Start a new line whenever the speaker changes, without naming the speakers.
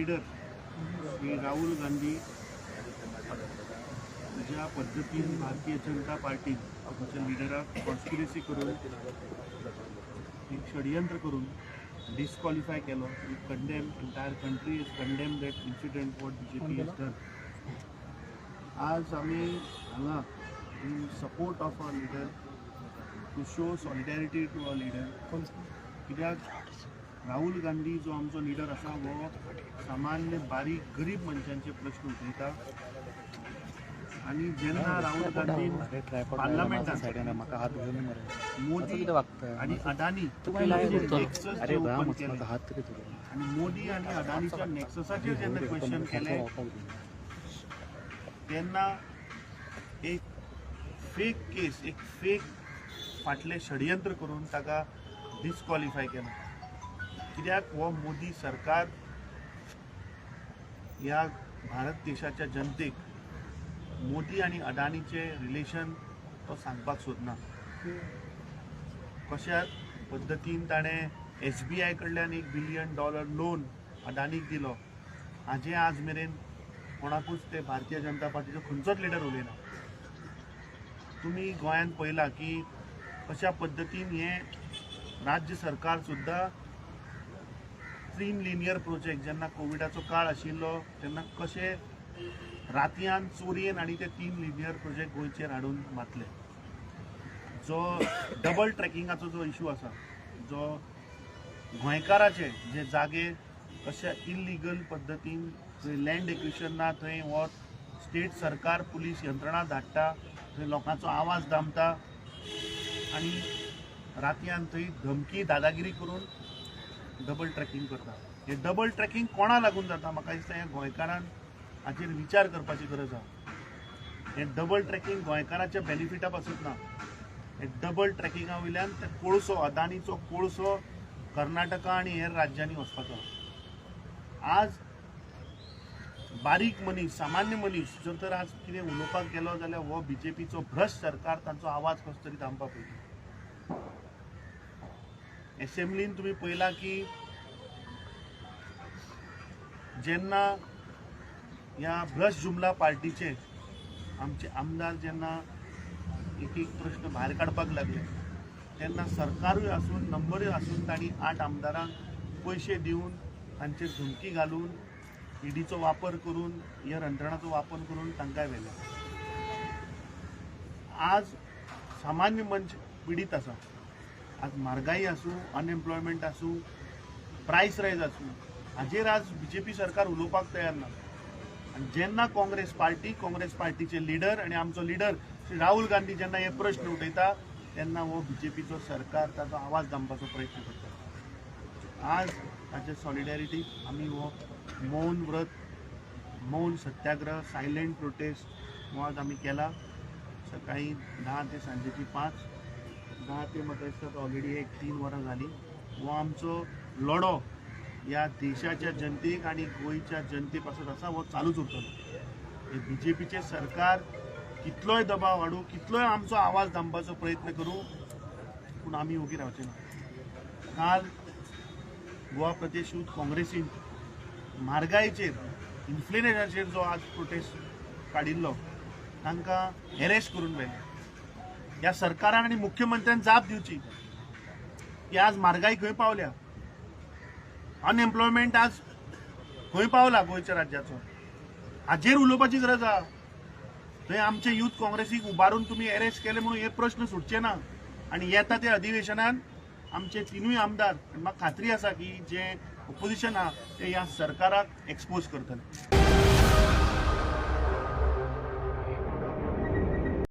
Leader Shri Rahul Gandhi ज्या पद्धतीन Bharatiya Janata party लिडराक conspiracy करून एक षडयंत्र करून डिस्क्वॉलिफाय केलो. We condemn, entire country is condemn that incident what BJP is done. आज आम्ही हांगा in support of our leader to show solidarity to our leader. कित्याक राहुल गांधी जो आमचो लीडर आसा वो सामान्य बारीक गरीब मनशांचे प्रश्न उठयता. आणि जेन्ना राहुल गांधी पार्लमेंटान मोदी आणि अडानी नेक्सस ओपन केले आणि मोदी आणि अडानीच्या नेक्ससाचेर जेन्ना क्वेश्चन केले तेन्ना एक फेक केस, एक फेक फाटले षडयंत्र करून ताका डिस्क्वॉलिफाय केला. कित्याक हो मोदी सरकार ह्या भारत देशाच्या जनतेक मोदी आणि अडानीचे रिलेशन तो सांगपाक सोदना. कशा पद्धतीन ताणें SBI कडल्यान $1 बिलियन लोन अडानीक दिलो. हाजे आज मेरेन कोणाकूच ते भारतीय जनता पार्टीचो खंयचोच लिडर उलयना. तुमी गोंयांत पळयला की कशा पद्धतीन हे राज्य सरकार सुद्दां 3 लिनियर प्रोजेक्ट जेन्ना कोविडाचो काळ आशिल्लो तेन्ना कशे रातयान चोरयेन आनी ते 3 लिनियर प्रोजेक्ट गोंयचेर हाडून मातले. जो डबल ट्रॅकिंगाचो जो इशू आसा, जो गोंयकाराचे जे जागे कशा इल्लिगल पद्धतीन थंय लँड एक्विशन ना थंय हो स्टेट सरकार पुलीस यंत्रणा धाडटा, थंय लोकांचो आवाज दामता आनी रातयान थंय धमकी दादागिरी करून डबल ट्रॅकिंग करता. हे डबल ट्रॅकिंग कोणा लागून जाता म्हाका दिसता हे गोंयकारान हाचेर विचार करपाची गरज आसा. हे डबल ट्रॅकिंग गोंयकाराच्या बेनिफिटा पासून ना. हे डबल ट्रॅकिंगा वयल्यान ते कोळसो, अदानीचो कोळसो कर्नाटका आनी हेर राज्यांनी वचपाचो. आज बारीक मनीस, सामान्य मनीस जर तर आज कितें उलोवपाक गेलो जाल्यार हो BJPचो भ्रश्ट सरकार तांचो आवाज कसो तरी थांबपाक पळयता. एसेंब्लीन तुमी पळयला की जेन्ना ह्या भ्रश्ट जुमला पार्टीचे आमचे आमदार जेन्ना एक एक प्रश्न भायर काडपाक लागले तेन्ना सरकारूय आसून नंबरूय आसून तांणी 8 आमदारांक पयशे दिवन तांचेर धमकी घालून ईडीचो वापर करून ह्या यंत्रणाचो वापर करून तांकां व्हेले. आज सामान्य मनश पिडीत आसा. आज म्हारगाई आसूं, अनएम्प्लॉयमेंट आसूं, प्रायस रायज आसूं, हाजेर आज BJP सरकार उलोवपाक तयार ना. आणि जेन्ना काँग्रेस पार्टीचे लीडर आणि आमचो लीडर श्री राहुल गांधी जेन्ना हे प्रश्न उठयता तेन्ना हो BJPचो सरकार ताचो आवाज दामपाचो प्रयत्न करता. आज ताचे सॉलिडॅरिटी आमी हो मौन व्रत, मौन सत्याग्रह, सायलेंट प्रोटेस्ट हो आज आमी केला. सकाळी 10 ते सांजेची 5, 10 ते म्हाका दिसता ऑलरेडी 1-3 वरां जाली. हो आमचो लढो या देशाच्या जनतेक आणि गोयच्या जनते पासून असा वो चालूच उरतलो. हे BJPचे सरकार कितलोय दबाव हाडू, कितलोय आमचो आवाज दामपाचो प्रयत्न करूं, पूण आमी ओगी रावचे ना. काल गोवा प्रदेश यूथ काँग्रेसीन म्हारगायेचेर, इन्फ्लेशनाचेर जो आज प्रोटेस्ट काडिल्लो तांकां एरेस्ट करून व्हेले. ह्या सरकारान आनी मुख्यमंत्र्यान जाप दिवची की आज म्हारगाय खंय पावल्या, अनएम्प्लॉयमेंट आज खंय पावला गोंयच्या राज्याचो, हाजेर उलोवपाची गरज आसा. थंय आमचे यूथ काँग्रेसीक उबारून तुमी एरेस्ट केले म्हणून हे प्रश्न सुटचे ना. आनी येता ते अधिवेशनान आमचे 3 आमदार, म्हाका खात्री आसा की जे ऑपोजिशन आहा ते ह्या सरकाराक एक्सपोज करतले.